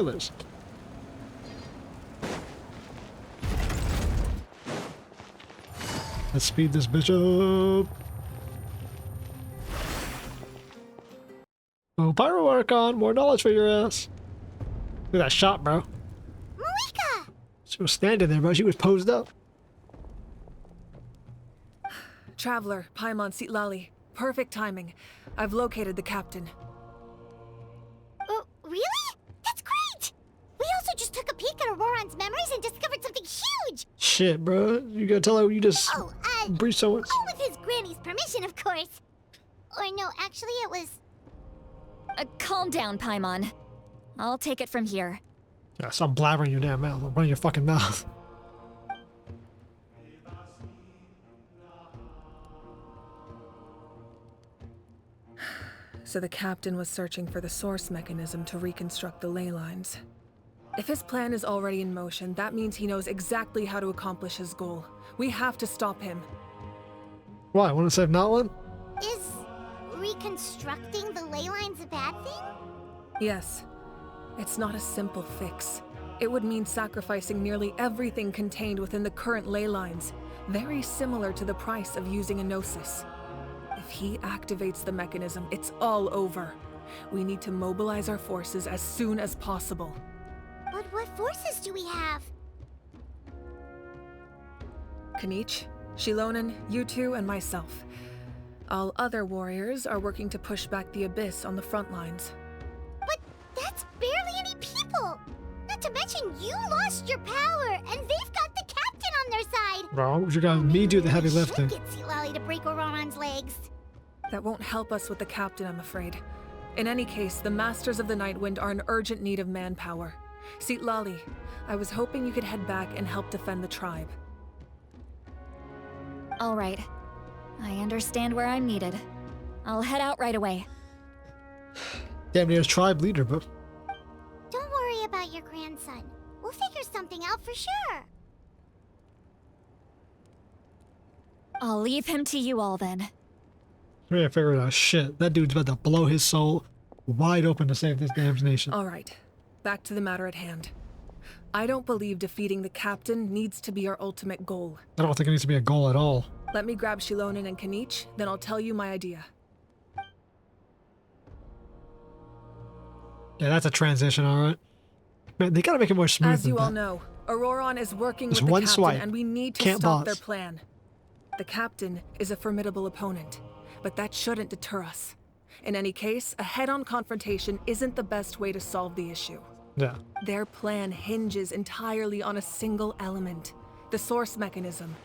spoilers. Let's speed this bitch up. Oh, Pyro Archon, more knowledge for your ass. Look at that shot, bro. Marika! She was standing there, bro. She was posed up. Traveler, Paimon Sitlali. Perfect timing. I've located the captain. Oh, really? That's great! We also just took a peek at Auroron's memories and discovered something huge! Shit, bro. You gotta tell her you just breached someone. All with his granny's permission, of course. Or no, actually it was... Calm down, Paimon. I'll take it from here. Yeah, stop blabbering your damn mouth. I'm running your fucking mouth. So the captain was searching for the source mechanism to reconstruct the ley lines. If his plan is already in motion, that means he knows exactly how to accomplish his goal. We have to stop him. Why? Want to save natlan? Is reconstructing the ley lines a bad thing? Yes. It's not a simple fix. It would mean sacrificing nearly everything contained within the current ley lines, very similar to the price of using a gnosis. If he activates the mechanism, it's all over. We need to mobilize our forces as soon as possible. But what forces do we have? Kanich, Shilonen, you two, and myself. All other warriors are working to push back the Abyss on the front lines. But that's barely any people! Not to mention you lost your power, and they've got the captain on their side! Bro, you got me do the heavy Maybe we lifting. should get Sitlali to break Auroron's legs. That won't help us with the captain, I'm afraid. In any case, the Masters of the Nightwind are in urgent need of manpower. Sitlali, I was hoping you could head back and help defend the tribe. All right. I understand where I'm needed. I'll head out right away. Damn near tribe leader, bro. Don't worry about your grandson. We'll figure something out for sure. I'll leave him to you all then. We gotta figure it out. Shit, that dude's about to blow his soul wide open to save this damn nation. All right, back to the matter at hand. I don't believe defeating the captain needs to be our ultimate goal. I don't think it needs to be a goal at all. Let me grab Shilonen and Kanich, then I'll tell you my idea. Yeah, that's a transition, alright. Man, they gotta make it more smooth. As you than all that. know, Auroron is working Just with the one captain, swipe. and we need to Can't stop boss. their plan. The captain is a formidable opponent, but that shouldn't deter us. In any case, a head-on confrontation isn't the best way to solve the issue. Yeah. Their plan hinges entirely on a single element, the source mechanism.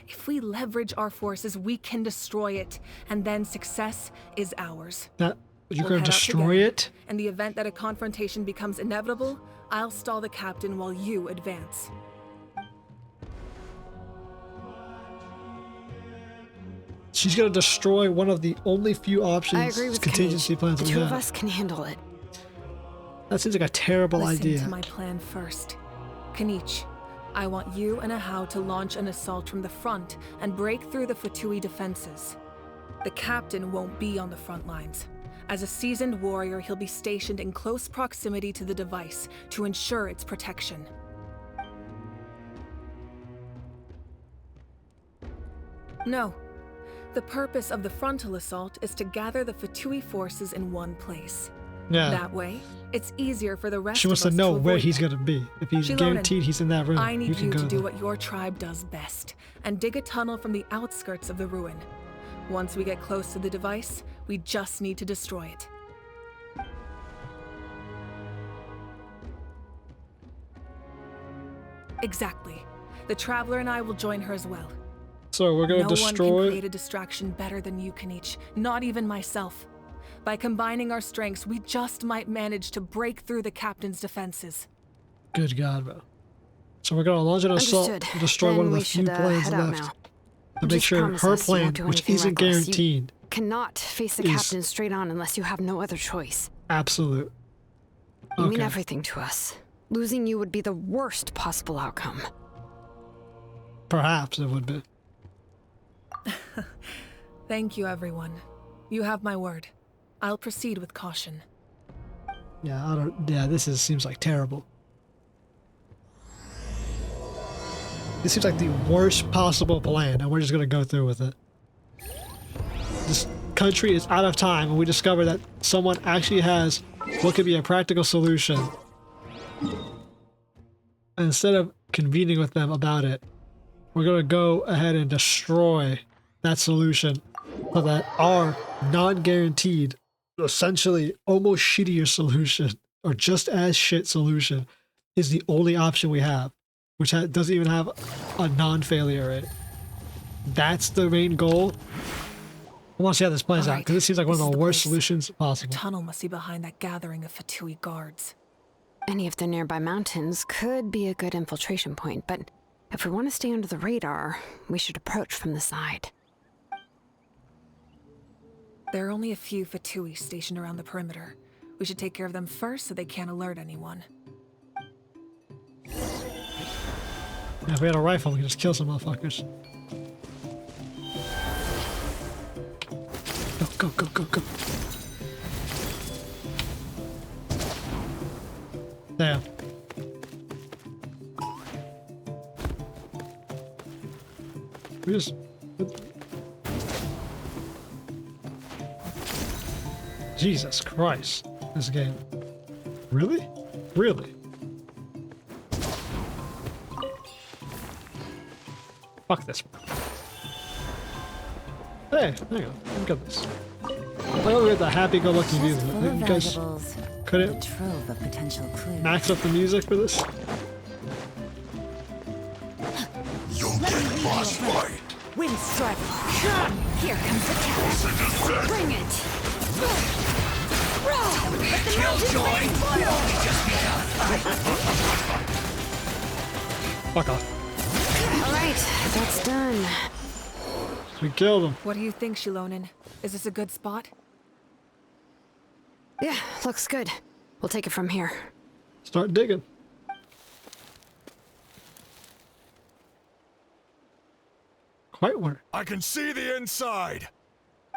If we leverage our forces, we can destroy it, and then success is ours. That you're We'll gonna head out destroy together. it? In the event that a confrontation becomes inevitable, I'll stall the captain while you advance. She's gonna destroy one of the only few options. I agree with contingency Kanich. plans The we two of have. us can handle it. That seems like a terrible Listen idea. to my plan first. Kanich, I want you and Ahau to launch an assault from the front and break through the Fatui defenses. The captain won't be on the front lines. As a seasoned warrior, he'll be stationed in close proximity to the device to ensure its protection. No. The purpose of the frontal assault is to gather the Fatui forces in one place. Yeah. That way, it's easier for the rest She of wants us to know where avoid he's them. gonna be. If he's Shilonen, guaranteed he's in that room, I need can you go to do there. what your tribe does best, and dig a tunnel from the outskirts of the ruin. Once we get close to the device, we just need to destroy it. Exactly. The Traveler and I will join her as well. So we're gonna No one can destroy. create a distraction better than you can each, not even myself. By combining our strengths, we just might manage to break through the captain's defenses. Good God, bro. So we're gonna launch an assault Understood. to destroy Then one of the we few should, plans head out left. now. To make Just sure promise her us you plan, won't do which anything isn't reckless. You guaranteed, cannot face the is- captain straight on unless you have no other choice. absolute. You mean Okay. everything to us. Losing you would be the worst possible outcome. Perhaps it would be. Thank you, everyone. You have my word. I'll proceed with caution. Yeah, I don't. Yeah, seems like terrible. This seems like the worst possible plan, and we're just gonna go through with it. This country is out of time, and we discover that someone actually has what could be a practical solution. And instead of convening with them about it, we're gonna go ahead and destroy that solution so that our non-guaranteed, essentially almost shittier solution, or just as shit solution, is the only option we have, which doesn't even have a non-failure rate. That's the main goal. I want to see how this plays out, because it seems like one of the worst solutions possible. The tunnel must be behind that gathering of Fatui guards. Any of the nearby mountains could be a good infiltration point, but if we want to stay under the radar, we should approach from the side. There are only a few Fatui stationed around the perimeter. We should take care of them first so they can't alert anyone. Yeah, if we had a rifle, we could just kill some motherfuckers. Go, go, go, go, go. Damn. We just... Jesus Christ. This game. Really? Really? Fuck this. Hey, hang on. Look at this. Why don't we get the happy-go-lucky music? You guys couldn't max up the music for this? You'll get boss fight. Wind strike! Here comes the cat! Bring it! Killjoy! Fuck off. Alright, that's done. We killed him. What do you think, Shilonen? Is this a good spot? Yeah, looks good. We'll take it from here. Start digging. Quite where? I can see the inside.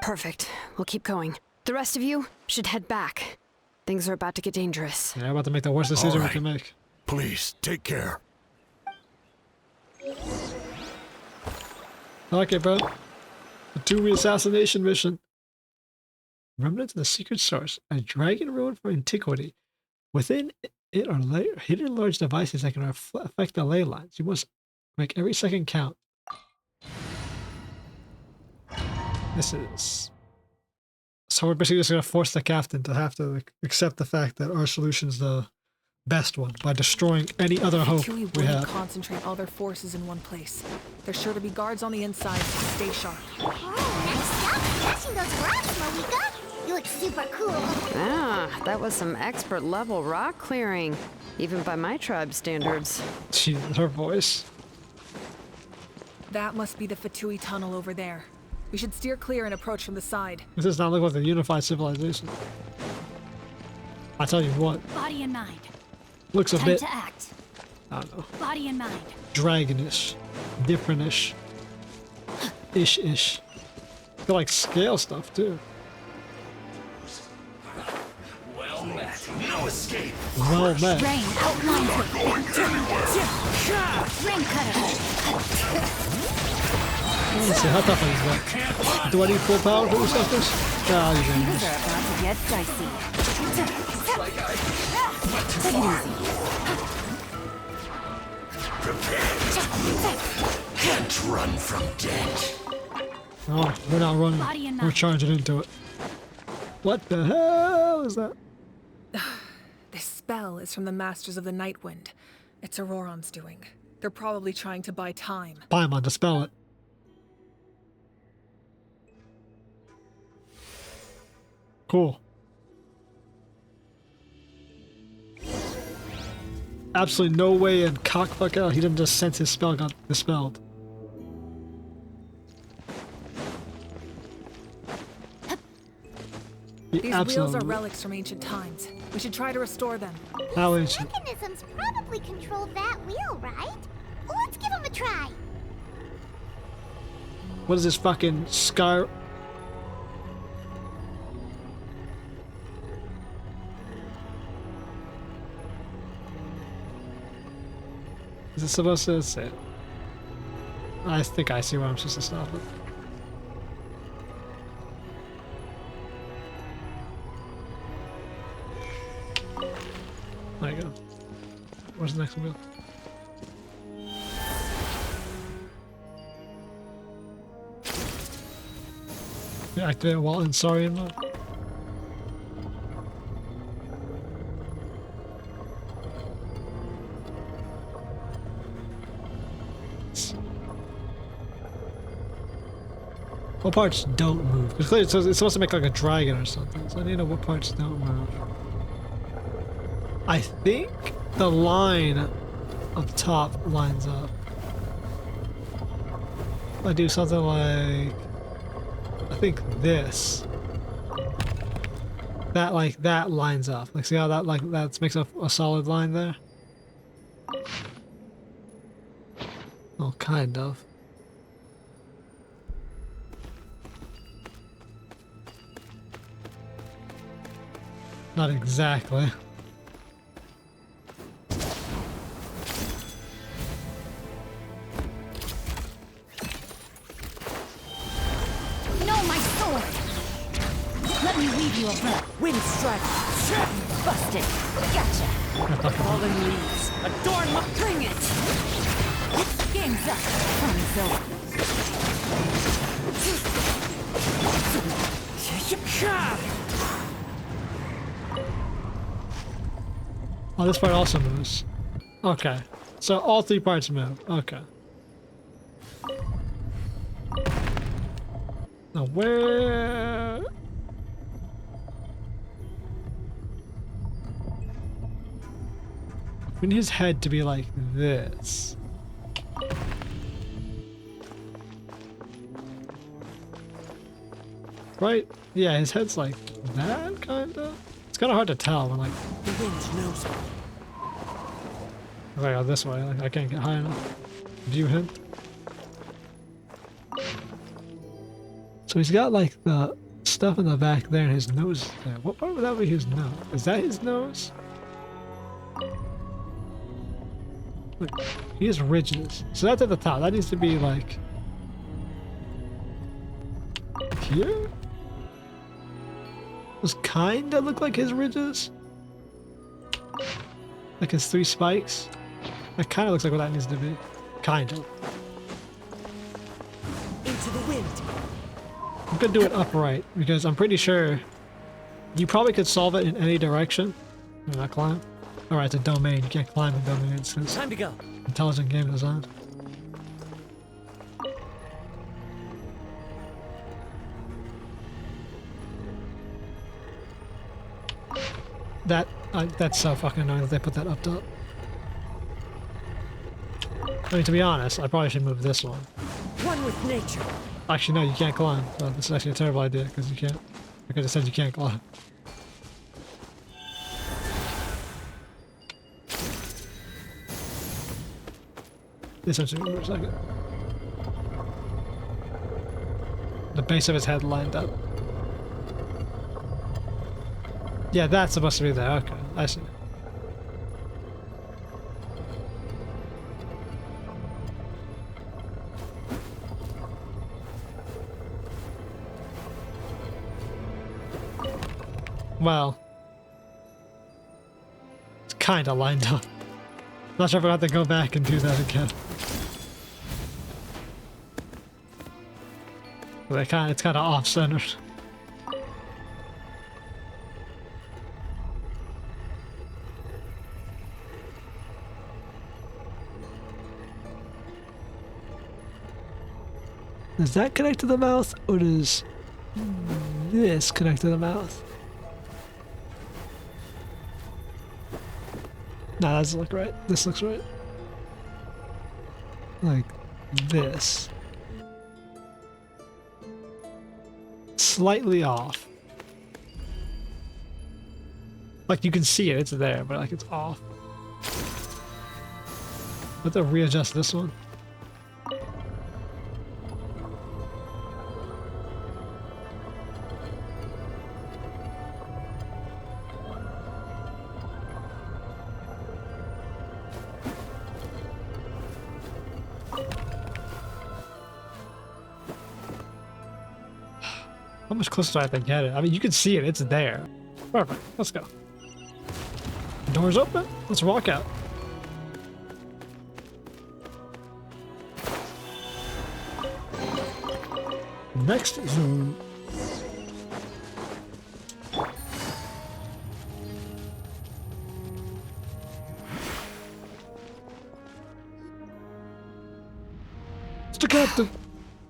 Perfect. We'll keep going. The rest of you should head back. Things are about to get dangerous. Yeah, about to make the worst decision we can make. Please, take care. I like it, bro. The Fatui assassination mission. Remnants of the secret source, a dragon ruin from antiquity. Within it are hidden large devices that can affect the ley lines. You must make every second count. This is... So we're basically just going to force the captain to have to accept the fact that our solution's the best one by destroying any other hope Fatui we wouldn't have. concentrate all their forces in one place. There's sure to be guards on the inside, so stay sharp. Oh, nice job smashing those rocks, Monika. You look super cool. Ah, that was some expert level rock clearing. Even by my tribe standards. Jesus, her voice. That must be the Fatui tunnel over there. We should steer clear and approach from the side. This does not look like a unified civilization. I tell you what, Body and mind. looks a Time bit, to act. I don't know, Body and mind. dragonish, differentish, ish. I feel like scale stuff too. Well met. No escape. Well met. Rain outlines it. Rain cutter. Let's see, how tough is that? Do I need full power for this suckers? Ah, you Things guys. are about to get dicey. Prepare. Can't run from death. Oh, we're not running. Body and We're mind. charging into it. What the hell is that? This spell is from the Masters of the Night Wind. It's Auroron's doing. They're probably trying to buy time. Paimon, dispel it. Cool. Absolutely no way in cockfuck out he didn't just sense his spell got dispelled. He These wheels are absolutely... relics from ancient times. We should try to restore them. How These ancient? mechanisms probably control that wheel, right? Let's give them a try. What is this fucking sky... Is it supposed to say? I think I see where I'm supposed to stop it. There you go. Where's the next wheel? Yeah, activate while in Saurian mode. What parts don't move? Because clearly it's supposed to make like a dragon or something, so I need to know what parts don't move. I think the line up top lines up. I do something like, I think this. That like that lines up. Like see how that like that makes a solid line there? Well, kind of. Not exactly. No, my sword! Let me weave you a web. Wind strike. Busted. Gotcha. Fallen leaves. Adorn my. Bring it! Game's up. Fun's over. Oh, this part also moves. Okay. So all three parts move. Okay. Now where... We need his head to be like this. Right? Yeah, his head's like that, kinda. It's kinda hard to tell when like... The wind knows me. If I go this way, like, I can't get high enough. View hint. So he's got like the stuff in the back there and his nose is there. What part would that be his nose? Is that his nose? Look, he has ridges. So that's at the top. That needs to be like... here? Those kinda look like his ridges. Like his three spikes. That kinda looks like what that needs to be. Kind of. Into the wind. I'm gonna do it upright because I'm pretty sure you probably could solve it in any direction. Maybe not climb. Alright, it's a domain. You can't climb in domains. It's Time to go. intelligent game design. That's so fucking annoying that they put that up top. I mean, to be honest, I probably should move this one. One with nature. Actually, no, you can't climb. So this is actually a terrible idea because you can't. Because it said you can't climb. This actually for a second. The base of his head lined up. Yeah, that's supposed to be there. Okay, I see. Well, it's kind of lined up. Not sure if I have to go back and do that again. But it's kind of off-centered. Does that connect to the mouth, or does this connect to the mouth? Nah, that doesn't look right. This looks right. Like this. Slightly off. Like you can see it, it's there, but like it's off. I have to readjust this one. How much closer do I have to get it? I mean, you can see it. It's there. Perfect. Let's go. Doors open. Let's walk out. Next zone. It's the captain.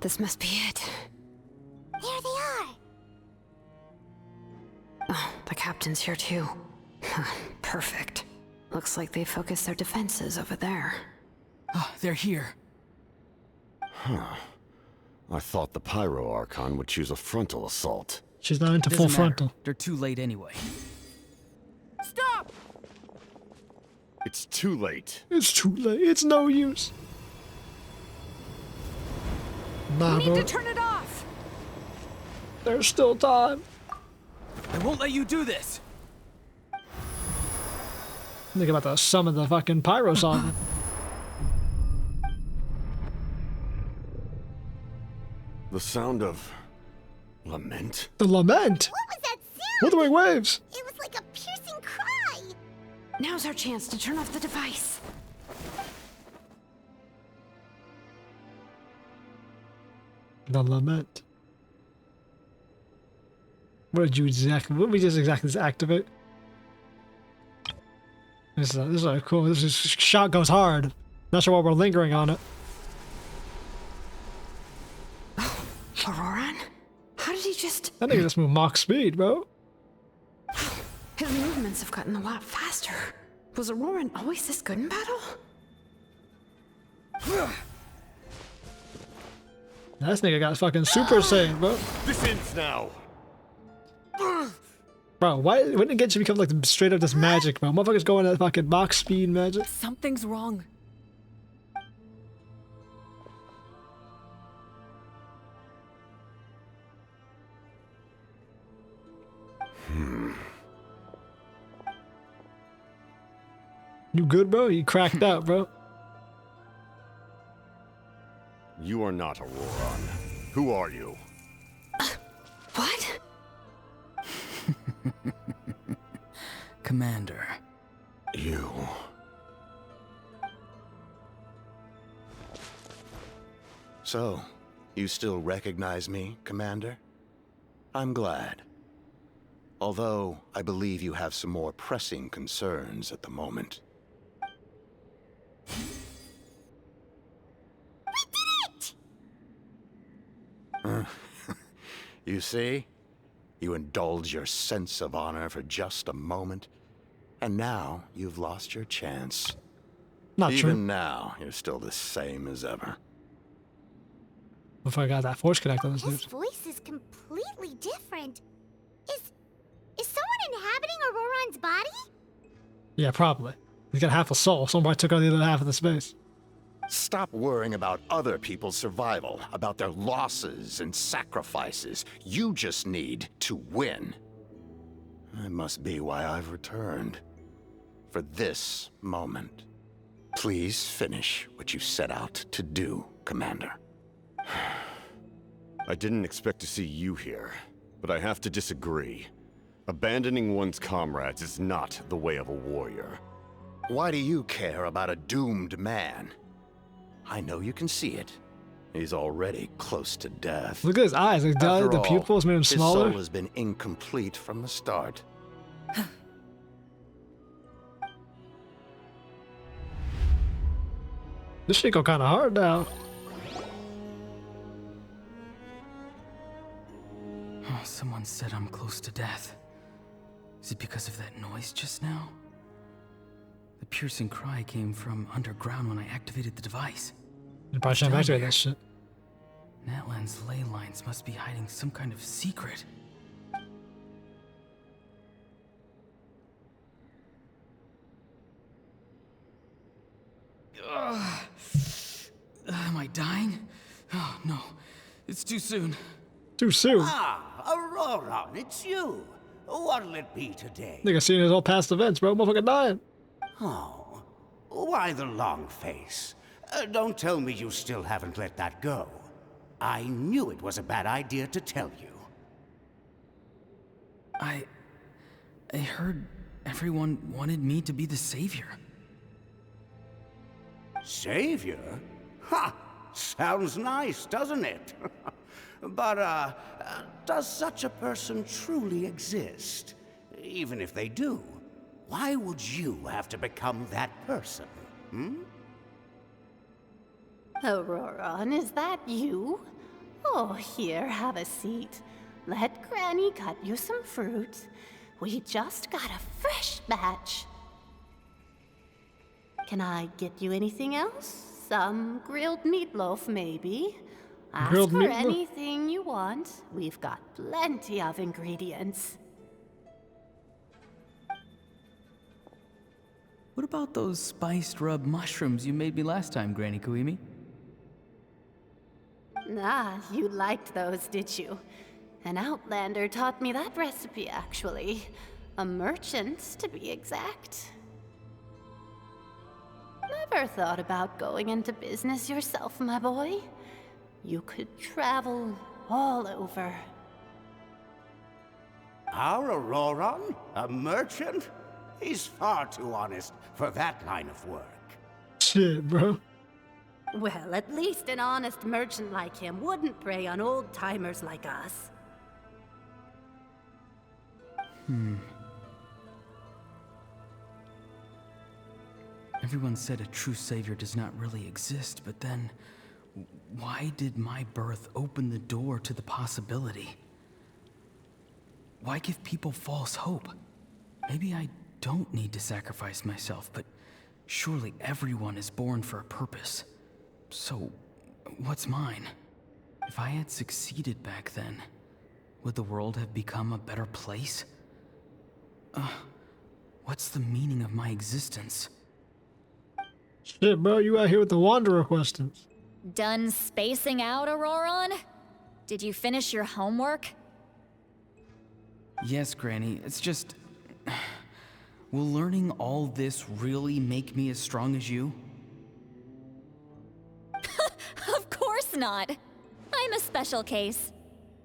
This must be it. There they are. Oh, the captain's here too. Perfect. Looks like they focused their defenses over there. Oh, they're here. I thought the Pyro Archon would choose a frontal assault. She's not into full Doesn't matter. frontal. They're too late anyway. Stop! It's too late. It's too late. It's no use. Nah, We need bro. to turn it off! There's still time. I won't let you do this! Think about to summon the fucking pyros on it. The sound of lament? The lament. What was that sound? Withering waves. It was like a piercing cry. Now's our chance to turn off the device. The lament. What did you exactly? What did we just exactly activate? This is cool. This shot goes hard. Not sure why we're lingering on it. Auroran? How did he just... That nigga just moved Mach speed, bro. His movements have gotten a lot faster. Was Auroran always this good in battle? This nigga got fucking super saiyan, bro. This ends now. Bro, why wouldn't it get you become like straight up this magic, bro? Motherfuckers going at fucking Mach speed magic. Something's wrong. You good, bro? You cracked out, bro. You are not Auroran. Who are you? What? Commander. You. So, you still recognize me, Commander? I'm glad. Although, I believe you have some more pressing concerns at the moment. You see? You indulge your sense of honor for just a moment, and now you've lost your chance. Not Even true. now, you're still the same as ever. Before I got that force connect on this His dude. voice is completely different. Is someone inhabiting Auroran's body? Yeah, probably. He's got half a soul. Somebody took out the other half of the space. Stop worrying about other people's survival, about their losses and sacrifices. You just need to win. That must be why I've returned. For this moment. Please finish what you set out to do, Commander. I didn't expect to see you here, but I have to disagree. Abandoning one's comrades is not the way of a warrior. Why do you care about a doomed man? I know you can see it. He's already close to death. Look at his eyes. Like, After the all, pupils made him his smaller. soul has been incomplete from the start. This shit go kind of hard now. Oh, someone said I'm close to death. Is it because of that noise just now? The piercing cry came from underground when I activated the device. You probably shouldn't activate that shit. Natlan's ley lines must be hiding some kind of secret. Am I dying? Oh, no. It's too soon. Too soon. Ah, Aurora, it's you. What'll it be today? Nigga seeing his whole past events, bro. Motherfucker dying. Oh, why the long face? Don't tell me you still haven't let that go. I knew it was a bad idea to tell you. I heard everyone wanted me to be the savior. Savior? Ha! Sounds nice, doesn't it? But, does such a person truly exist? Even if they do, why would you have to become that person? Auroron, is that you? Oh, here, have a seat. Let Granny cut you some fruit. We just got a fresh batch. Can I get you anything else? Some grilled meatloaf, maybe? Ask Grilled for meatloaf? anything you want. We've got plenty of ingredients. What about those spiced rub mushrooms you made me last time, Granny Kuimi? Ah, you liked those, did you? An outlander taught me that recipe, actually. A merchant, to be exact. Never thought about going into business yourself, my boy? You could travel all over. Our Auroron? A merchant? He's far too honest for that line of work. Shit, bro. Well, at least an honest merchant like him wouldn't prey on old-timers like us. Everyone said a true savior does not really exist, but then why did my birth open the door to the possibility? Why give people false hope? Maybe I don't need to sacrifice myself, but surely everyone is born for a purpose. So, what's mine? If I had succeeded back then, would the world have become a better place? What's the meaning of my existence? Shit, bro, you out here with the Wanderer questions. Done spacing out, Auroron? Did you finish your homework? Yes, Granny, it's just... Will learning all this really make me as strong as you? Of course not. I'm a special case.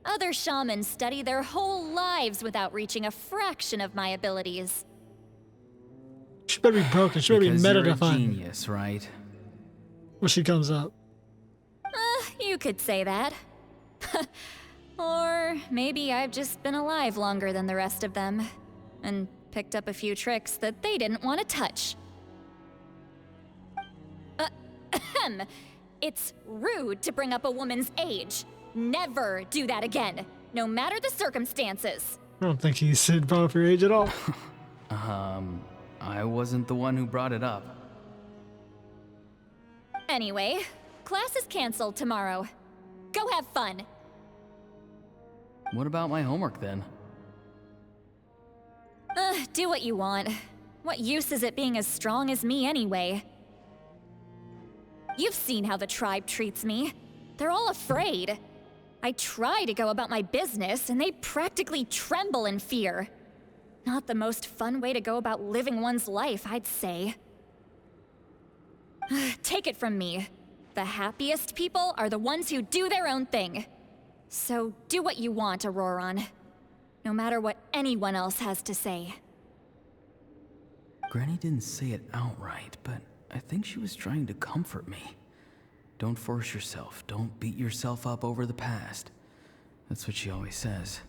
Other shamans study their whole lives without reaching a fraction of my abilities. She better be broken. She better be Because you're a meta-defined genius, right? when she comes up. You could say that. Or maybe I've just been alive longer than the rest of them, and picked up a few tricks that they didn't want to touch. It's rude to bring up a woman's age. Never do that again, no matter the circumstances. I don't think he said brought up your age at all. I wasn't the one who brought it up. Anyway, class is canceled tomorrow. Go have fun. What about my homework then? Do what you want. What use is it being as strong as me anyway? You've seen how the tribe treats me. They're all afraid. I try to go about my business, and they practically tremble in fear. Not the most fun way to go about living one's life, I'd say. Take it from me. The happiest people are the ones who do their own thing. So do what you want, Auroron. No matter what anyone else has to say. Granny didn't say it outright, but I think she was trying to comfort me. Don't force yourself. Don't beat yourself up over the past. That's what she always says.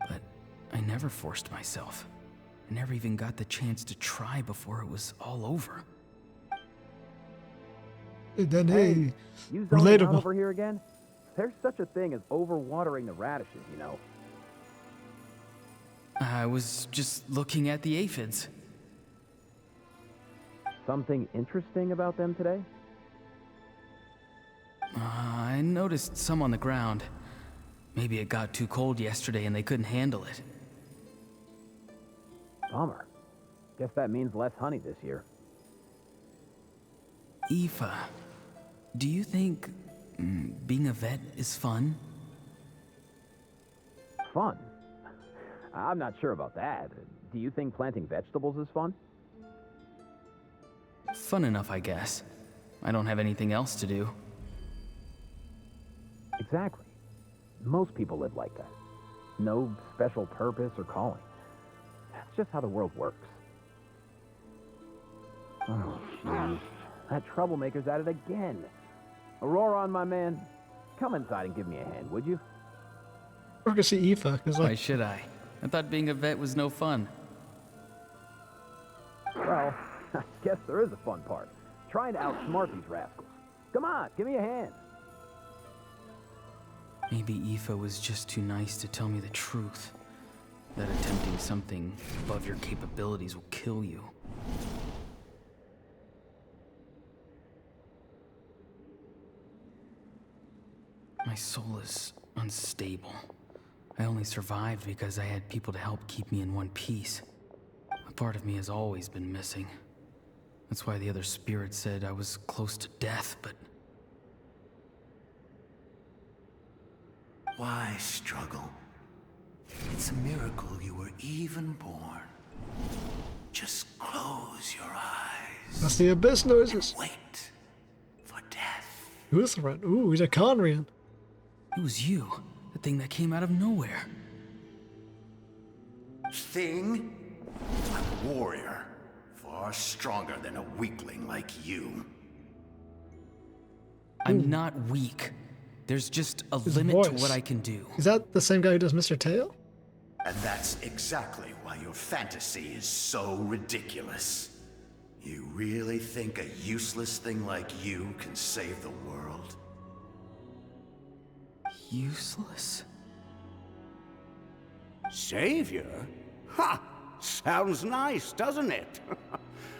But I never forced myself. I never even got the chance to try before it was all over. And then, hey, You zoning out relatable. over here again? There's such a thing as overwatering the radishes, you know. I was just looking at the aphids. Something interesting about them today? I noticed some on the ground. Maybe it got too cold yesterday and they couldn't handle it. Bummer. Guess that means less honey this year. Aoife, do you think being a vet is fun? Fun? I'm not sure about that. Do you think planting vegetables is fun? Fun enough, I guess. I don't have anything else to do. Exactly. Most people live like that. No special purpose or calling. That's just how the world works. Oh, jeez. That troublemaker's at it again. Auroron, my man, come inside and give me a hand, would you? We're gonna see Aoife, because Why like, should I? I thought being a vet was no fun. Well, I guess there is a fun part. Trying to outsmart these rascals. Come on, give me a hand. Maybe Aoife was just too nice to tell me the truth. That attempting something above your capabilities will kill you. My soul is unstable. I only survived because I had people to help keep me in one piece. A part of me has always been missing. That's why the other spirits said I was close to death, but... Why struggle? It's a miracle you were even born. Just close your eyes. that's the abyss noises. And wait for death. Who's the friend? Ooh, he's a Conrian. it was you, the thing that came out of nowhere. Thing? I'm a warrior. Far stronger than a weakling like you. I'm not weak. There's just a His limit to voice. what I can do. Is that the same guy who does Mr. Tail? And that's exactly why your fantasy is so ridiculous. You really think a useless thing like you can save the world? Useless? Savior? Ha! Sounds nice, doesn't it?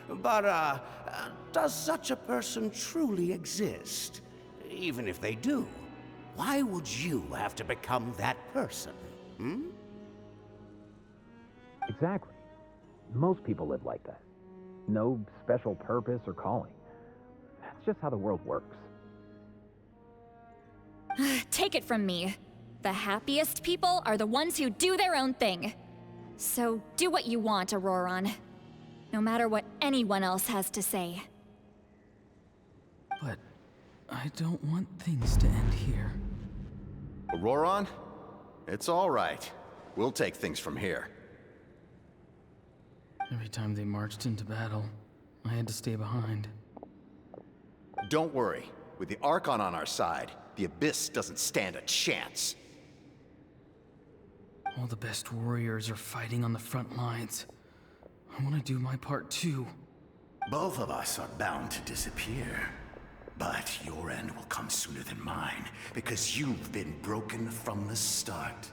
But, does such a person truly exist? Even if they do, why would you have to become that person? Hmm? Exactly. Most people live like that. No special purpose or calling. That's just how the world works. Take it from me. The happiest people are the ones who do their own thing. So do what you want, Auroron. No matter what anyone else has to say. But I don't want things to end here. Auroron? It's all right. We'll take things from here. Every time they marched into battle, I had to stay behind. Don't worry. With the Archon on our side, the Abyss doesn't stand a chance. All the best warriors are fighting on the front lines. I want to do my part too. Both of us are bound to disappear. But your end will come sooner than mine, because you've been broken from the start.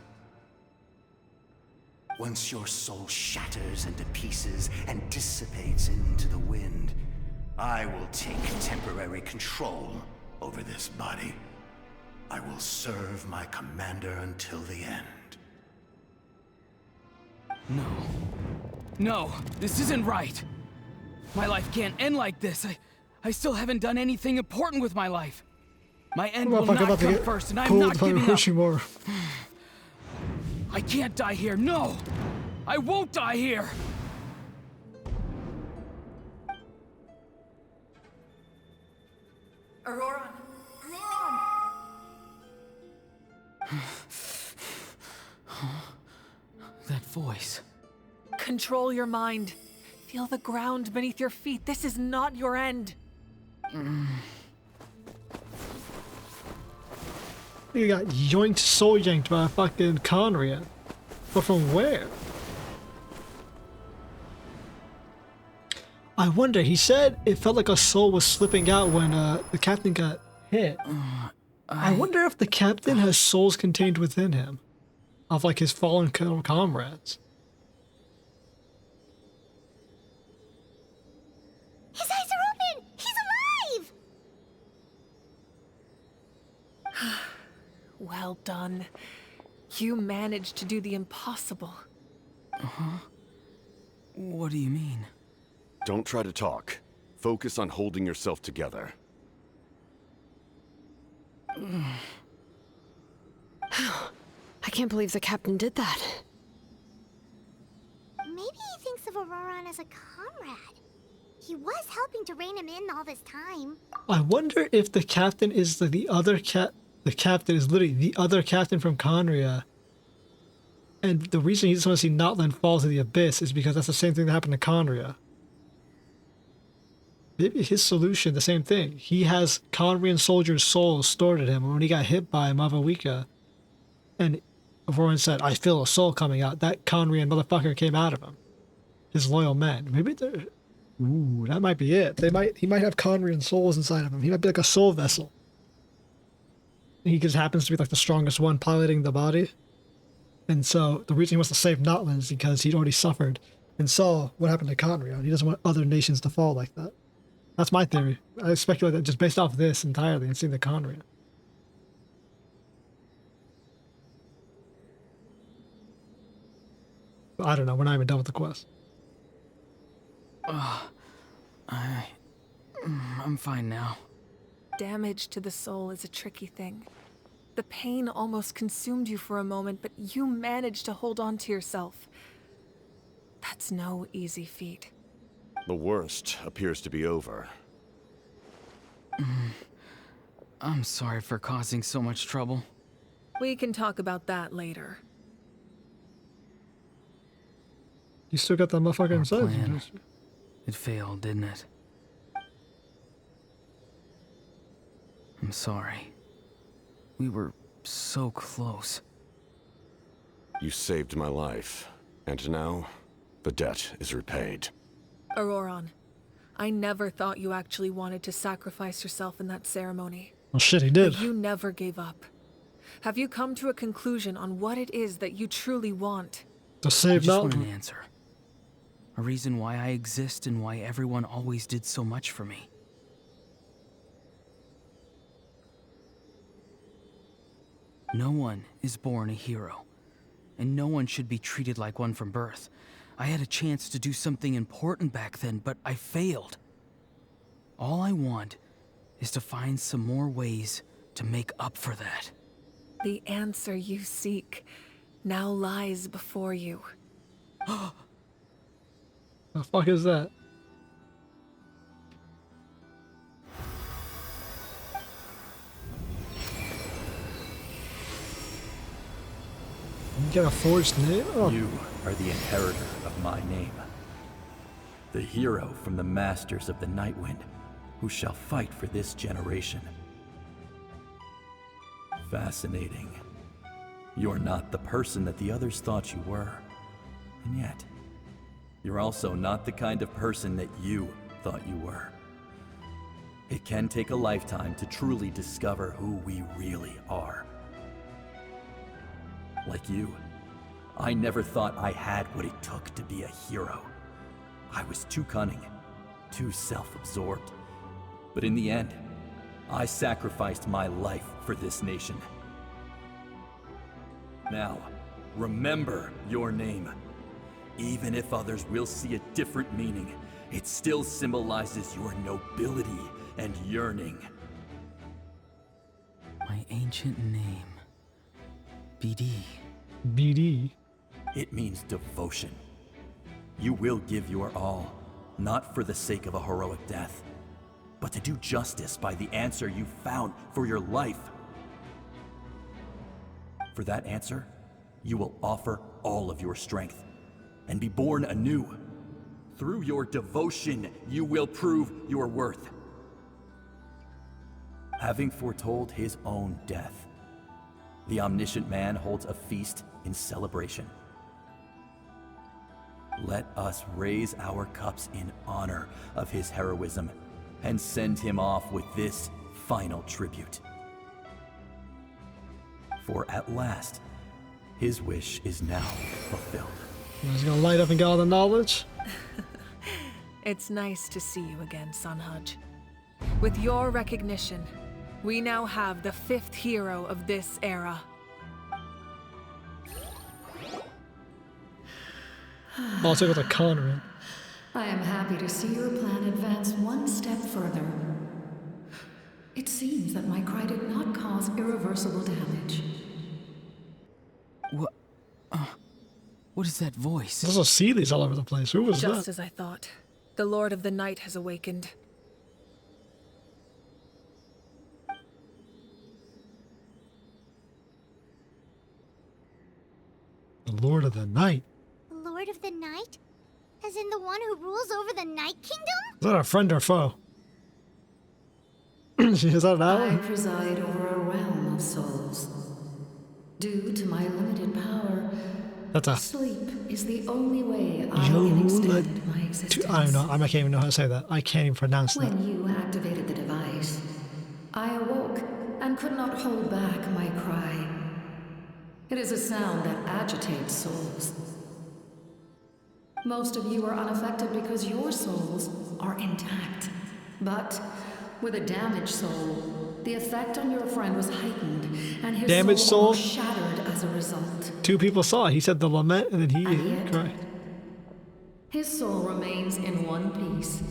Once your soul shatters into pieces and dissipates into the wind, I will take temporary control over this body. I will serve my commander until the end. No. No, this isn't right. My life can't end like this. I still haven't done anything important with my life. My end will not come first, and I'm not giving up. I can't die here, no! I won't die here! Auroron! That voice. Control your mind. Feel the ground beneath your feet. This is not your end. You got yoinked, soul yanked by a fucking Conrian. But from where? I wonder, he said it felt like a soul was slipping out when the captain got hit. I wonder if the captain has souls contained within him. Of like his fallen comrades. His eyes are open! He's alive! Well done. You managed to do the impossible. Uh-huh. What do you mean? Don't try to talk. Focus on holding yourself together. I can't believe the captain did that. Maybe he thinks of Auroron as a comrade. He was helping to rein him in all this time. I wonder if the captain is the other the captain is literally the other captain from Conria. And the reason he doesn't want to see Natlan fall to the abyss is because that's the same thing that happened to Conria. Maybe his solution, the same thing. He has Conrian soldiers' souls stored in him. And when he got hit by Mavawika, and Auroran said, "I feel a soul coming out," that Conrian motherfucker came out of him. His loyal men. Maybe they're... Ooh, that might be it. He might have Conrian souls inside of him. He might be like a soul vessel. He just happens to be like the strongest one piloting the body. And so the reason he wants to save Natlan is because he'd already suffered and saw what happened to Conria. And he doesn't want other nations to fall like that. That's my theory. I speculate that just based off this entirely and seeing the Conria. But I don't know. We're not even done with the quest. I'm fine now. Damage to the soul is a tricky thing. The pain almost consumed you for a moment, but you managed to hold on to yourself. That's no easy feat. The worst appears to be over. I'm sorry for causing so much trouble. We can talk about that later. You still got that motherfucker inside. Plan. It failed, didn't it? I'm sorry. We were so close. You saved my life, and now the debt is repaid. Auroran, I never thought you actually wanted to sacrifice yourself in that ceremony. Well, shit, he did. But you never gave up. Have you come to a conclusion on what it is that you truly want? To save I just want Natlan. an answer. A reason why I exist and why everyone always did so much for me. No one is born a hero, and no one should be treated like one from birth. I had a chance to do something important back then, but I failed. All I want is to find some more ways to make up for that. The answer you seek now lies before you. The fuck is that? You got a forged name? Oh. You are the inheritor of my name. The hero from the masters of the Nightwind, who shall fight for this generation. Fascinating. You're not the person that the others thought you were. And yet, you're also not the kind of person that you thought you were. It can take a lifetime to truly discover who we really are. Like you, I never thought I had what it took to be a hero. I was too cunning, too self-absorbed. But in the end, I sacrificed my life for this nation. Now, remember your name. Even if others will see a different meaning, it still symbolizes your nobility and yearning. My ancient name. BD. BD. It means devotion. You will give your all, not for the sake of a heroic death, but to do justice by the answer you found for your life. For that answer, you will offer all of your strength and be born anew. Through your devotion, you will prove your worth. Having foretold his own death, the omniscient man holds a feast in celebration. Let us raise our cups in honor of his heroism and send him off with this final tribute. For at last, his wish is now fulfilled. He's gonna light up and get all the knowledge. It's nice to see you again, Sunhudge. With your recognition, we now have the fifth hero of this era. I'll take with a Conrad. I am happy to see your plan advance one step further. It seems that my cry did not cause irreversible damage. What is that voice? There's also Seelies all over the place. Who was Just that? as I thought. The Lord of the Night has awakened. of the Night. The Lord of the Night? As in the one who rules over the Night Kingdom? Is that a friend or foe? Is that an I ally? preside over a realm of souls. Due to my limited power, That's a... sleep is the only way I can extend my existence. I don't know. I can't even know how to say that. I can't even pronounce that. When you activated the device, I awoke and could not hold back my cry. It is a sound that agitates souls. Most of you are unaffected because your souls are intact. But with a damaged soul, the effect on your friend was heightened, and his Damaged soul? was shattered as a result. 2 people saw it. He said the lament, and then he And yet, cried. his soul remains in one piece.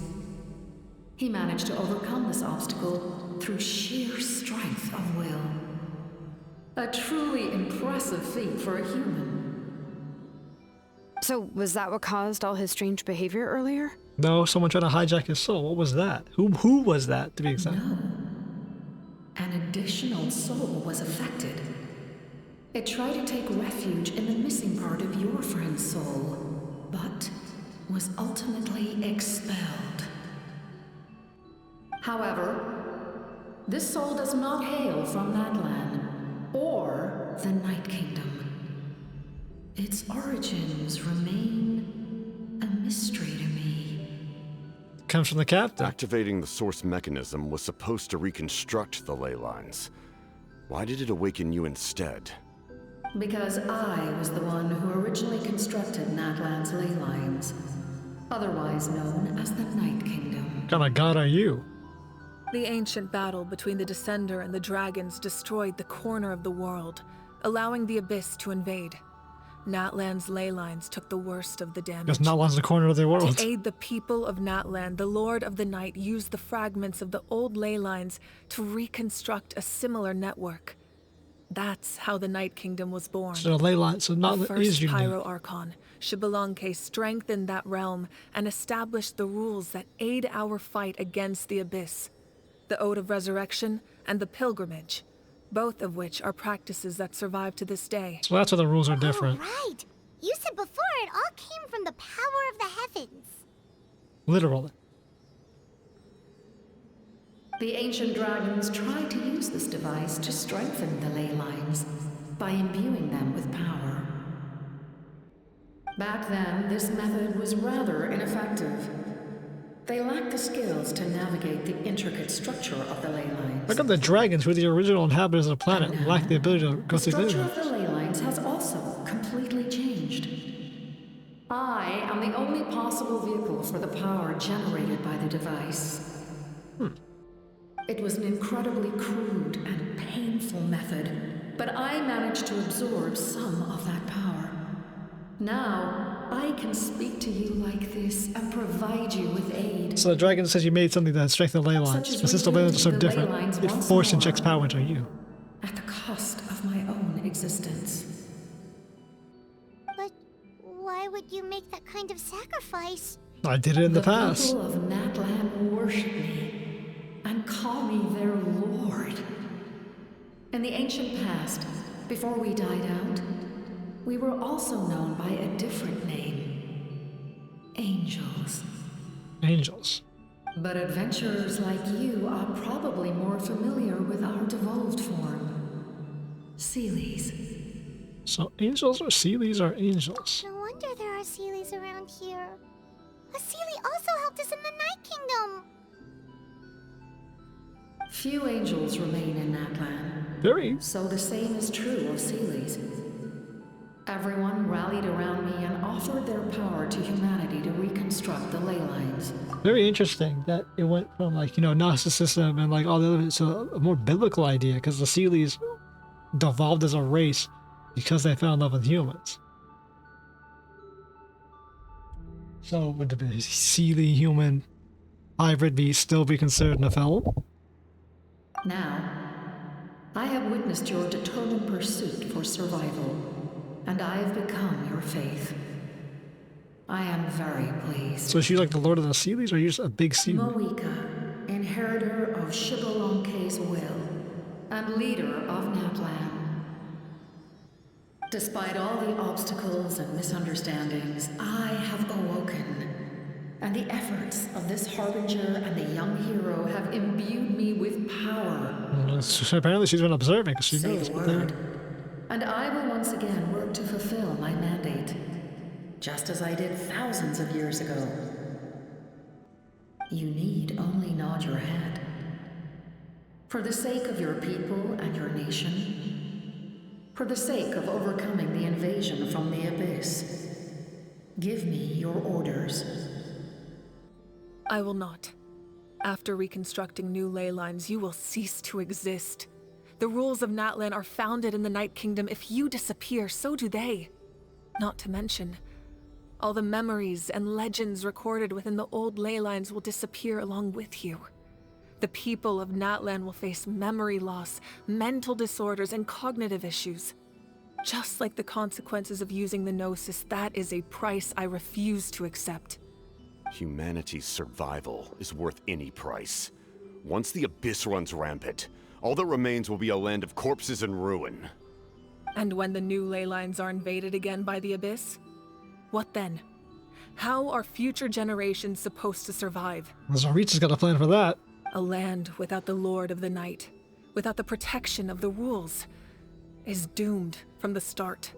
He managed to overcome this obstacle through sheer strength of will. A truly impressive feat for a human. So, was that what caused all his strange behavior earlier? No, someone tried to hijack his soul. What was that? Who was that, to be exact? No. An additional soul was affected. It tried to take refuge in the missing part of your friend's soul, but was ultimately expelled. However, this soul does not hail from Natlan or the Night Kingdom. Its origins remain a mystery to me. Comes from the captain. Activating the source mechanism was supposed to reconstruct the ley lines. Why did it awaken you instead? Because I was the one who originally constructed Natlan's ley lines, otherwise known as the Night Kingdom. What kind of god are you? The ancient battle between the Descender and the dragons destroyed the corner of the world, allowing the Abyss to invade. Natlan's ley lines took the worst of the damage. Because Natlan's the corner of the world. To aid the people of Natlan, the Lord of the Night used the fragments of the old ley lines to reconstruct a similar network. That's how the Night Kingdom was born. So the ley line, so The Natlan first is unique. Pyro Archon, Xbalanque strengthened that realm and established the rules that aid our fight against the Abyss. The Ode of Resurrection and the Pilgrimage, both of which are practices that survive to this day. So that's why the rules are different. Oh, right. You said before it all came from the power of the heavens. Literally. The ancient dragons tried to use this device to strengthen the ley lines by imbuing them with power. Back then, this method was rather ineffective. They lacked the skills to navigate the intricate structure of the ley lines. How come the dragons, who are the original inhabitants of the planet, lack the ability to go The through structure the of the ley lines has also completely changed. I am the only possible vehicle for the power generated by the device. It was an incredibly crude and painful method, but I managed to absorb some of that power. Now, I can speak to you like this and provide you with aid. So the dragon says you made something that strengthened the ley lines. Such as But since the ley lines are so rebuilding the ley different, lines it once forced more. injects power into you. At the cost of my own existence. But why would you make that kind of sacrifice? I did it in the past. People of Natlan worship me and call me their lord. In the ancient past, before we died out, we were also known by a different name. Angels. Angels. But adventurers like you are probably more familiar with our devolved form. Sealies. So angels or Sealies are angels. No wonder there are Sealies around here. A Sealie also helped us in the Night Kingdom. Few angels remain in Natlan. Very. So the same is true of Sealies. Everyone rallied around me and offered their power to humanity to reconstruct the ley lines. Very interesting that it went from like, you know, Gnosticism and like all the other, to a more biblical idea, because the Sealies devolved as a race because they fell in love with humans. So would the Sealie human hybrid still be considered Nephilim? Now, I have witnessed your determined pursuit for survival, and I have become your faith. I am very pleased. So is she like the Lord of the Sealies, or are you just a big Sealie? Moika, inheritor of Xbalanque's will, and leader of Natlan. Despite all the obstacles and misunderstandings, I have awoken. And the efforts of this harbinger and the young hero have imbued me with power. Apparently she's been observing because she Say knows. the But word, and I will once again work to fulfill my mandate, just as I did thousands of years ago. You need only nod your head. For the sake of your people and your nation, for the sake of overcoming the invasion from the Abyss, give me your orders. I will not. After reconstructing new ley lines, you will cease to exist. The rules of Natlan are founded in the Night Kingdom. If you disappear, so do they. Not to mention, all the memories and legends recorded within the old ley lines will disappear along with you. The people of Natlan will face memory loss, mental disorders, and cognitive issues. Just like the consequences of using the Gnosis, that is a price I refuse to accept. Humanity's survival is worth any price. Once the Abyss runs rampant, all that remains will be a land of corpses and ruin. And when the new ley lines are invaded again by the Abyss? What then? How are future generations supposed to survive? Zarit's got a plan for that. A land without the Lord of the Night, without the protection of the rules, is doomed from the start.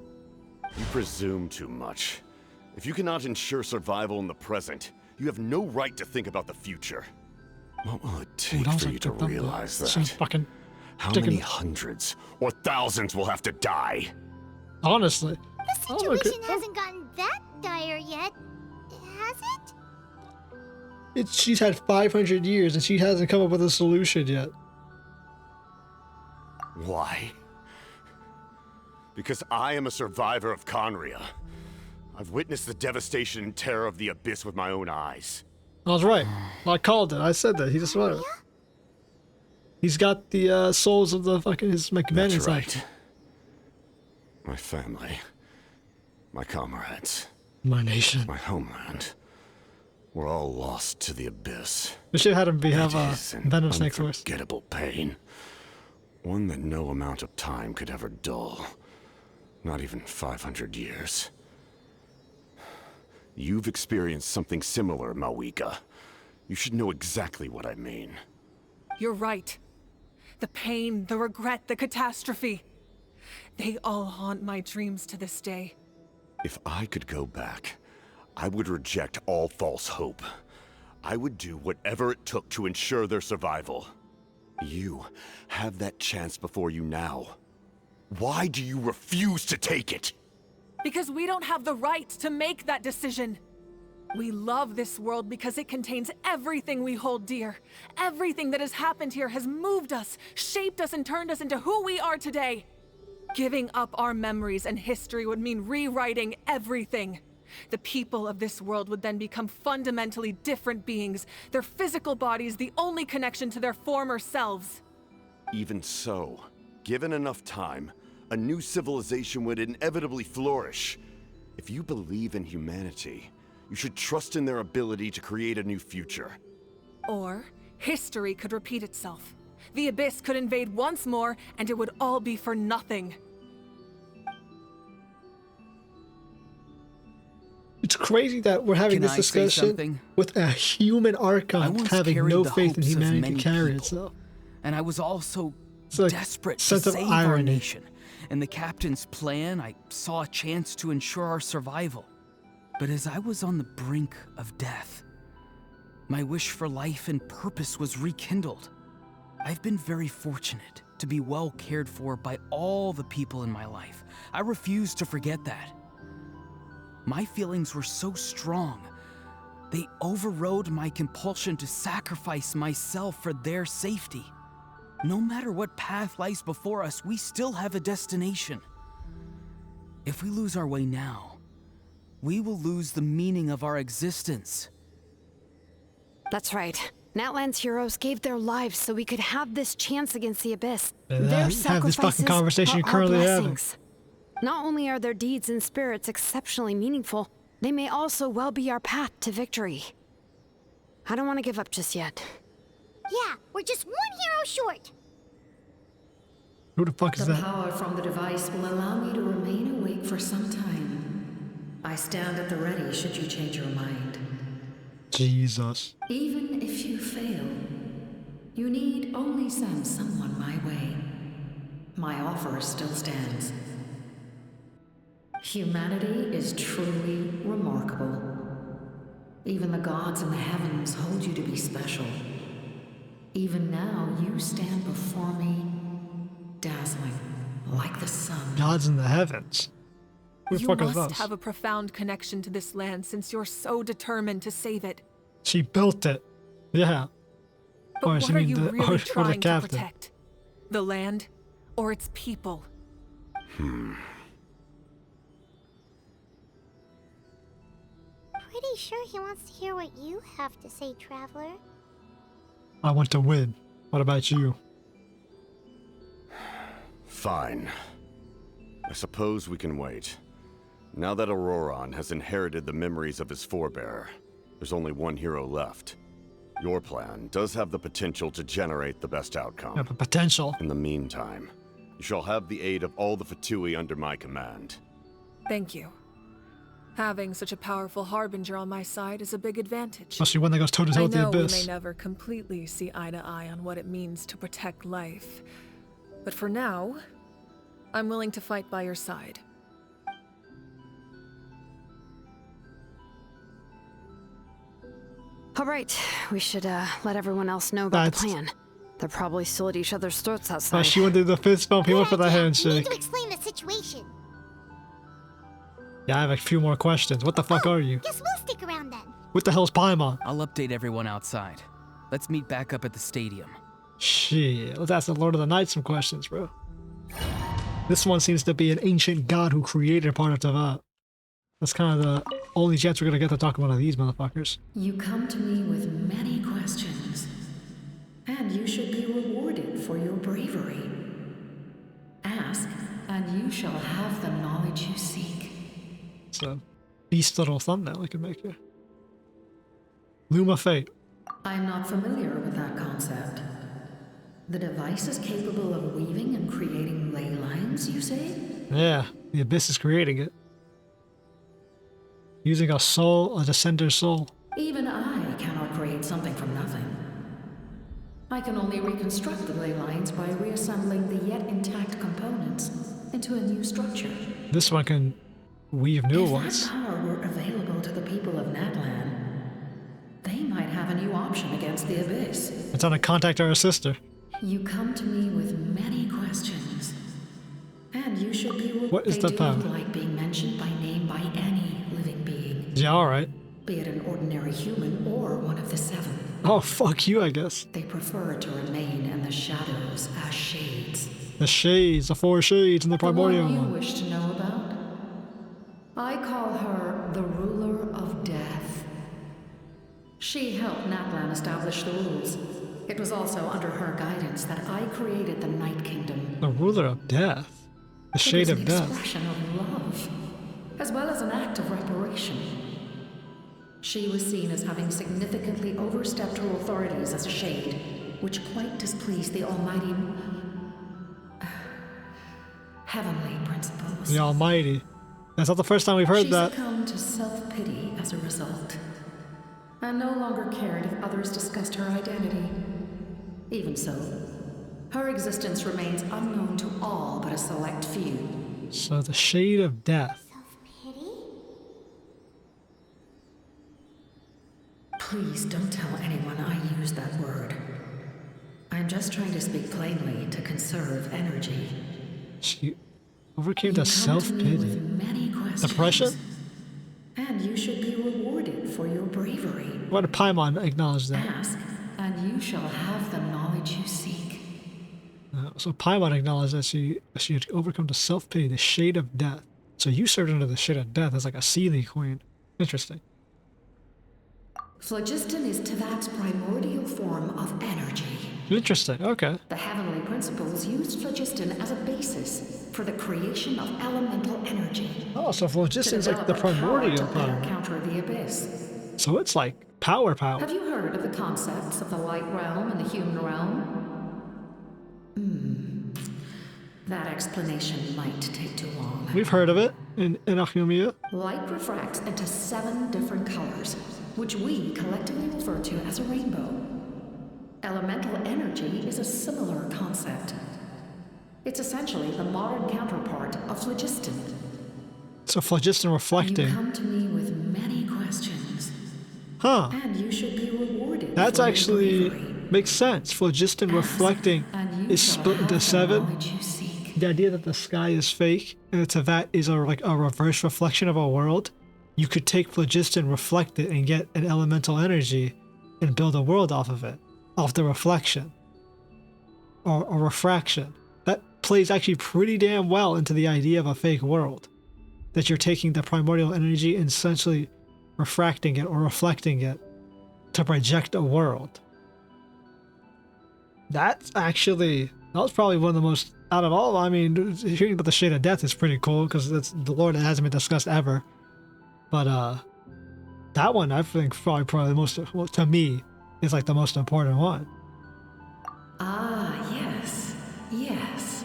You presume too much. If you cannot ensure survival in the present, you have no right to think about the future. What will it take for you to realize that? How many hundreds or thousands will have to die? Honestly. The situation hasn't gotten that dire yet, has it? She's had 500 years and she hasn't come up with a solution yet. Why? Because I am a survivor of Conria. I've witnessed the devastation and terror of the Abyss with my own eyes. I was right. I called it. I said that. He's a survivor. He's got the souls of the fucking his companions. That's right. My family. My comrades. My nation. My homeland. We're all lost to the Abyss. We should have had him have a venom snake source. Unforgettable pain. One that no amount of time could ever dull. Not even 500 years. You've experienced something similar, Mawika. You should know exactly what I mean. You're right. The pain, the regret, the catastrophe. They all haunt my dreams to this day. If I could go back, I would reject all false hope. I would do whatever it took to ensure their survival. You have that chance before you now. Why do you refuse to take it? Because we don't have the right to make that decision. We love this world because it contains everything we hold dear. Everything that has happened here has moved us, shaped us, and turned us into who we are today. Giving up our memories and history would mean rewriting everything. The people of this world would then become fundamentally different beings, their physical bodies the only connection to their former selves. Even so, given enough time, a new civilization would inevitably flourish. If you believe in humanity, you should trust in their ability to create a new future. Or, history could repeat itself. The Abyss could invade once more, and it would all be for nothing. It's crazy that we're having this discussion with a human Archon having no faith in humanity to carry itself. And I was also like desperate to sense of save our irony. nation. In the captain's plan, I saw a chance to ensure our survival. But as I was on the brink of death, my wish for life and purpose was rekindled. I've been very fortunate to be well cared for by all the people in my life. I refuse to forget that. My feelings were so strong, they overrode my compulsion to sacrifice myself for their safety. No matter what path lies before us, we still have a destination. If we lose our way now, we will lose the meaning of our existence. That's right. Natlan's heroes gave their lives so we could have this chance against the Abyss. And Their have this fucking sacrifices conversation you're are our currently having. blessings. Not only are their deeds and spirits exceptionally meaningful, they may also well be our path to victory. I don't want to give up just yet. Yeah, we're just one hero short. Who the fuck is The that? power from the device will allow me to remain awake for some time. I stand at the ready should you change your mind. Jesus. Even if you fail, you need only send someone my way. My offer still stands. Humanity is truly remarkable. Even the gods in the heavens hold you to be special. Even now, you stand before me, dazzling, like the sun. Gods in the heavens. Who the You fuck is must this? have a profound connection to this land since you're so determined to save it. She built it. Yeah. But Or what she are mean you the- or really the trying to captain. protect? The land or its people? Pretty sure he wants to hear what you have to say, Traveler. I want to win. What about you? Fine. I suppose we can wait. Now that Auroron has inherited the memories of his forebear, there's only one hero left. Your plan does have the potential to generate the best outcome. Yeah, but potential. In the meantime, you shall have the aid of all the Fatui under my command. Thank you. Having such a powerful harbinger on my side is a big advantage. Especially one that goes toe to toe I with the know we abyss. may never completely see eye to eye on what it means to protect life, but for now, I'm willing to fight by your side. All right, we should let everyone else know about That's- the plan. They're probably still at each other's throats outside. She wanted the fist bump. He went for the We need handshake. to explain the situation. Yeah, I have a few more questions. What the fuck are you? Guess we'll stick around then. What the hell's Paimon? I'll update everyone outside. Let's meet back up at the stadium. Shit, let's ask the Lord of the Night some questions, bro. This one seems to be an ancient god who created part of Teyvat. That's kind of the only chance we're gonna get to talk about one of these motherfuckers. You come to me with many questions, and you should be rewarded for your bravery. Ask, and you shall have the knowledge you seek. It's a beast little thumbnail I can make here. Luma Fate. I'm not familiar with that concept. The device is capable of weaving and creating ley lines, you say? Yeah, the Abyss is creating it. Using a soul, a descender's soul. Even I cannot create something from nothing. I can only reconstruct the ley lines by reassembling the yet intact components into a new structure. This one can weave new ones. If that power were available to the people of Natlan, they might have a new option against the Abyss. It's on to contact our sister. You come to me with many questions, and you should be What is they the do not power? like being mentioned by name by any living being, Yeah, alright. be it an ordinary human or one of the seven. Oh, fuck you, I guess. They prefer to remain in the shadows as shades. The shades, the four shades, and the primordial The one you one. wish to know about? I call her the ruler of death. She helped Natlan establish the rules. It was also under her guidance that I created the Night Kingdom. The ruler of death. The It shade was of an death. expression of love, as well as an act of reparation. She was seen as having significantly overstepped her authorities as a shade, which quite displeased the almighty heavenly principles. The Almighty. That's not the first time we've heard She that. succumbed to self-pity as a result, and no longer cared if others discussed her identity. Even so, her existence remains unknown to all but a select few. So the shade of death. Self-pity? Please don't tell anyone I used that word. I'm just trying to speak plainly to conserve energy. She overcame You the come to me self-pity. with many questions, Depression? and you should be rewarded for your bravery. Why did Paimon acknowledge that? Ask, and you shall have the knowledge you seek. So Paimon acknowledged that she had overcome the self-pity, the shade of death. So you served under the shade of death as like a Seelie queen. Interesting. Phlogiston is Teyvat's primordial form of energy. Interesting, okay. The heavenly principles used phlogiston as a basis for the creation of elemental energy. Oh, so phlogiston is to like the develop a power primordial to better power. counter the abyss. So it's like power. Have you heard of the concepts of the light realm and the human realm? That explanation might take too long. We've heard of it in Alchemia. Light refracts into 7 different colors, which we collectively refer to as a rainbow. Elemental energy is a similar concept. It's essentially the modern counterpart of phlogiston. So phlogiston reflecting. You come to me with many questions. Huh. And you should be rewarded. That's for your actually bravery. makes sense. Phlogiston reflecting is split into 7. The idea that the sky is fake and the Teyvat is like a reverse reflection of our world. You could take phlogiston, reflect it, and get an elemental energy and build a world off of it. Off the reflection. Or a refraction. That plays actually pretty damn well into the idea of a fake world. That you're taking the primordial energy and essentially refracting it or reflecting it to project a world. That was probably one of the most, out of all, I mean, hearing about the Shade of Death is pretty cool because that's the lore that hasn't been discussed ever. But that one I think probably the most, well, to me, is like the most important one. Ah, yes. Yes.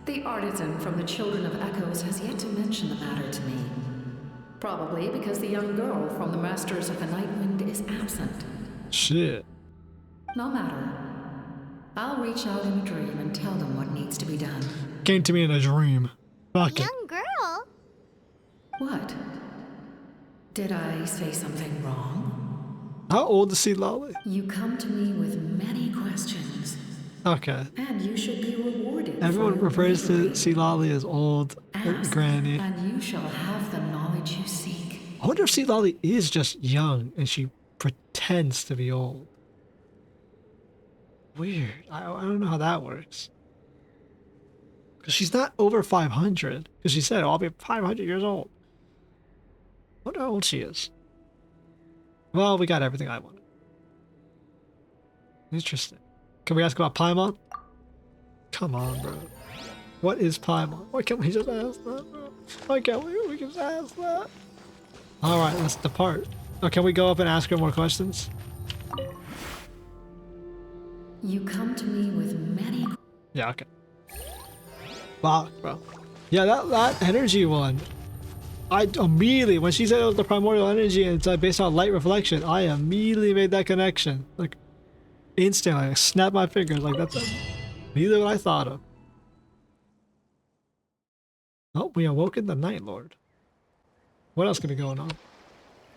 The artisan from the Children of Echoes has yet to mention the matter to me. Probably because the young girl from the Masters of the Nightwind is absent. Shit. No matter. I'll reach out in a dream and tell them what needs to be done. Came to me in a dream. Fuck it. Young girl? What? Did I say something wrong? How old is Lolly? You come to me with many questions. Okay. And you should be rewarded. Everyone refers to Lolly as old granny. And you shall have the knowledge you seek. I wonder if Lolly is just young and she pretends to be old. Weird. I don't know how that works. Because she's not over 500. Because she said, oh, I'll be 500 years old. I wonder how old she is. Well, we got everything I wanted. Interesting. Can we ask about Paimon? Come on, bro. What is Paimon? Why can't we just ask that, bro? Why can't we just ask that? Alright, let's depart. Oh, can we go up and ask her more questions? You come to me with many... Yeah, okay. Wow, bro. Yeah, that energy one. I immediately, when she said it was the primordial energy and it's based on light reflection, I immediately made that connection. Like, instantly. I snapped my fingers. Like, that's immediately what I thought of. Oh, we awoken the Night Lord. What else could be going on?